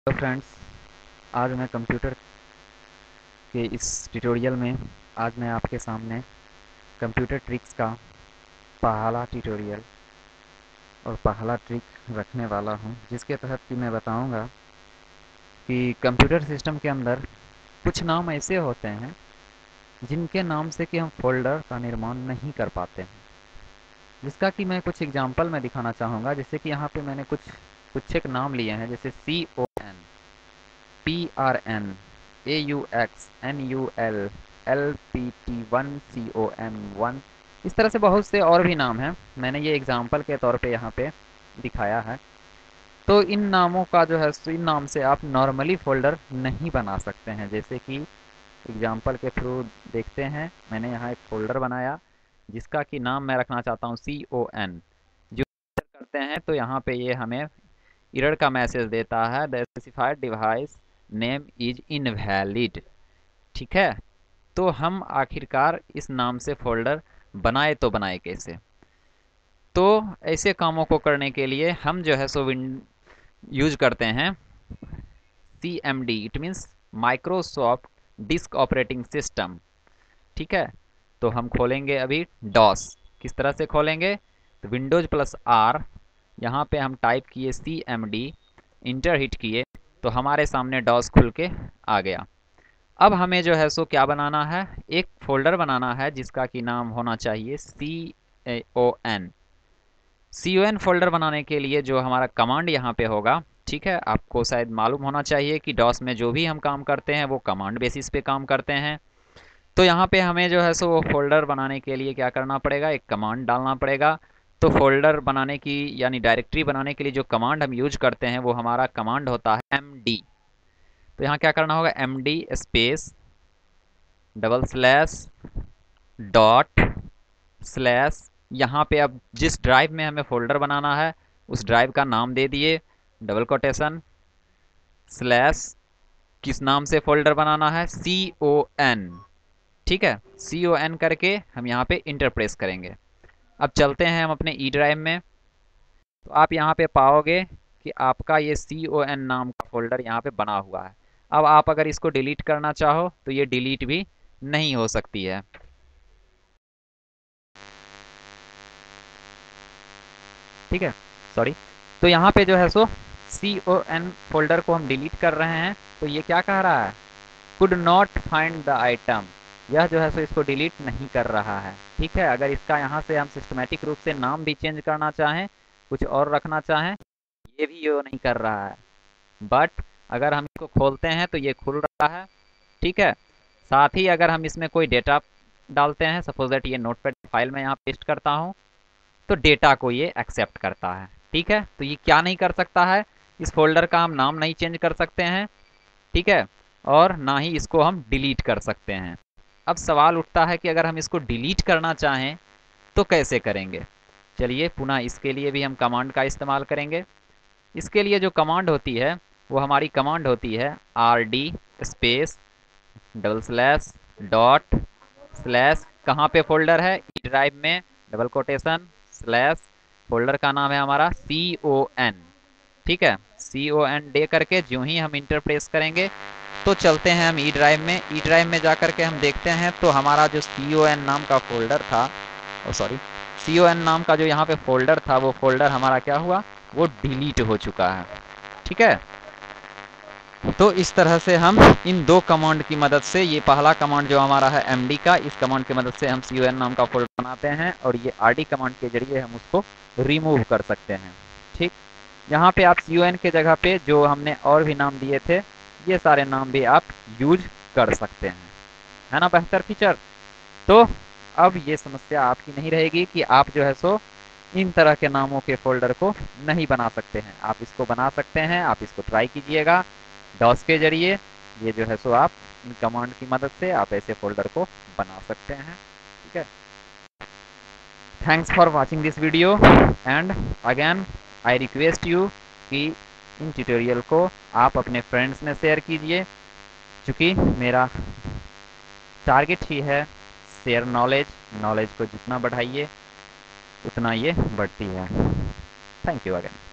Hello friends, आज मैं computer के इस ट्यूटोरियल में आज मैं आपके सामने कंप्यूटर ट्रिक्स का पहला ट्यूटोरियल और पहला ट्रिक रखने वाला हूं, जिसके तहत कि मैं बताऊंगा कि कंप्यूटर सिस्टम के अंदर कुछ नाम ऐसे होते हैं जिनके नाम से कि हम फोल्डर का निर्माण नहीं कर पाते हैं, जिसका कि मैं कुछ एग्जांपल में दिखाना चाहूँगा। जैसे कि यहाँ पे मैंने कुछ एक नाम लिए हैं, जैसे CON, PRN, AUX, NUL, LPT1, COM1। इस तरह से बहुत से और भी नाम हैं, मैंने ये एग्जाम्पल के तौर पे यहाँ पे दिखाया है। तो इन नामों का जो है इन नाम से आप नॉर्मली फोल्डर नहीं बना सकते हैं। जैसे कि एग्जाम्पल के थ्रू देखते हैं, मैंने यहाँ एक फोल्डर बनाया जिसका कि नाम मैं रखना चाहता हूँ CON। जो करते हैं तो यहाँ पे ये हमें एरर का मैसेज देता है, the specified device name is invalid. ठीक है, तो हम आखिरकार इस नाम से फोल्डर बनाए तो बनाए कैसे? तो ऐसे कामों को करने के लिए हम जो है सो यूज करते हैं CMD, it means Microsoft disk operating system. ठीक है, तो हम खोलेंगे अभी डॉस। किस तरह से खोलेंगे? तो विंडोज प्लस आर, यहाँ पे हम टाइप किए CMD, इंटर हिट किए तो हमारे सामने डॉस खुल के आ गया। अब हमें जो है सो क्या बनाना है, एक फोल्डर बनाना है जिसका कि नाम होना चाहिए CON फोल्डर बनाने के लिए जो हमारा कमांड यहाँ पे होगा, ठीक है, आपको शायद मालूम होना चाहिए कि डॉस में जो भी हम काम करते हैं वो कमांड बेसिस पे काम करते हैं। तो यहाँ पे हमें जो है सो वो फोल्डर बनाने के लिए क्या करना पड़ेगा, एक कमांड डालना पड़ेगा। तो फोल्डर बनाने की यानी डायरेक्टरी बनाने के लिए जो कमांड हम यूज करते हैं वो हमारा कमांड होता है MD। तो यहाँ क्या करना होगा, MD space double slash dot slash, यहाँ पे अब जिस ड्राइव में हमें फोल्डर बनाना है उस ड्राइव का नाम दे दिए, डबल कोटेशन स्लैश, किस नाम से फोल्डर बनाना है, CON। ठीक है, CON करके हम यहाँ पे इंटर प्रेस करेंगे। अब चलते हैं हम अपने ई ड्राइव में, तो आप यहाँ पे पाओगे कि आपका ये CON नाम का फोल्डर यहाँ पे बना हुआ है। अब आप अगर इसको डिलीट करना चाहो तो ये डिलीट भी नहीं हो सकती है। ठीक है, सॉरी। तो यहाँ पे जो है सो CON फोल्डर को हम डिलीट कर रहे हैं, तो ये क्या कह रहा है, could not find the item. यह जो है सो इसको डिलीट नहीं कर रहा है। ठीक है, अगर इसका यहाँ से हम सिस्टमेटिक रूप से नाम भी चेंज करना चाहें, कुछ और रखना चाहें, ये भी ये नहीं कर रहा है। बट अगर हम इसको खोलते हैं तो ये खुल रहा है। ठीक है, साथ ही अगर हम इसमें कोई डेटा डालते हैं, सपोज दैट ये नोटपैड फाइल में यहाँ पेस्ट करता हूँ, तो डेटा को ये एक्सेप्ट करता है। ठीक है, तो ये क्या नहीं कर सकता है, इस फोल्डर का हम नाम नहीं चेंज कर सकते हैं। ठीक है, और ना ही इसको हम डिलीट कर सकते हैं। अब सवाल उठता है कि अगर हम इसको डिलीट करना चाहें तो कैसे करेंगे? चलिए पुनः इसके लिए भी हम कमांड का इस्तेमाल करेंगे। इसके लिए जो कमांड होती है वो हमारी कमांड होती है RD space double slash dot slash, कहाँ पे फोल्डर है, ई ड्राइव में, डबल कोटेशन स्लैश, फोल्डर का नाम है हमारा CON। ठीक है, CON दे करके जो ही हम इंटर प्रेस करेंगे तो चलते हैं हम ई ड्राइव में। ई ड्राइव में जा करके हम देखते हैं तो हमारा जो CON नाम का फोल्डर था, ओ सॉरी, CON नाम का जो यहाँ पे फोल्डर था वो फोल्डर हमारा क्या हुआ, वो डिलीट हो चुका है। ठीक है, तो इस तरह से हम इन दो कमांड की मदद से, ये पहला कमांड जो हमारा है MD का, इस कमांड की मदद से हम CON नाम का फोल्डर बनाते हैं और ये RD कमांड के जरिए हम उसको रिमूव कर सकते हैं। ठीक, यहाँ पे आप CON के जगह पे जो हमने और भी नाम दिए थे, ये सारे नाम भी आप यूज कर सकते हैं, है ना बेहतर फीचर। तो अब ये समस्या आपकी नहीं रहेगी कि आप जो है सो इन तरह के नामों के फोल्डर को नहीं बना सकते हैं। आप इसको बना सकते हैं, आप इसको ट्राई कीजिएगा डॉस के जरिए। ये जो है सो आप इन कमांड की मदद से आप ऐसे फोल्डर को बना सकते हैं। ठीक है, thanks for watching this video and again I request you कि इन ट्यूटोरियल को आप अपने फ्रेंड्स में शेयर कीजिए, क्योंकि मेरा टारगेट ही है शेयर नॉलेज। नॉलेज को जितना बढ़ाइए उतना ये बढ़ती है। Thank you again.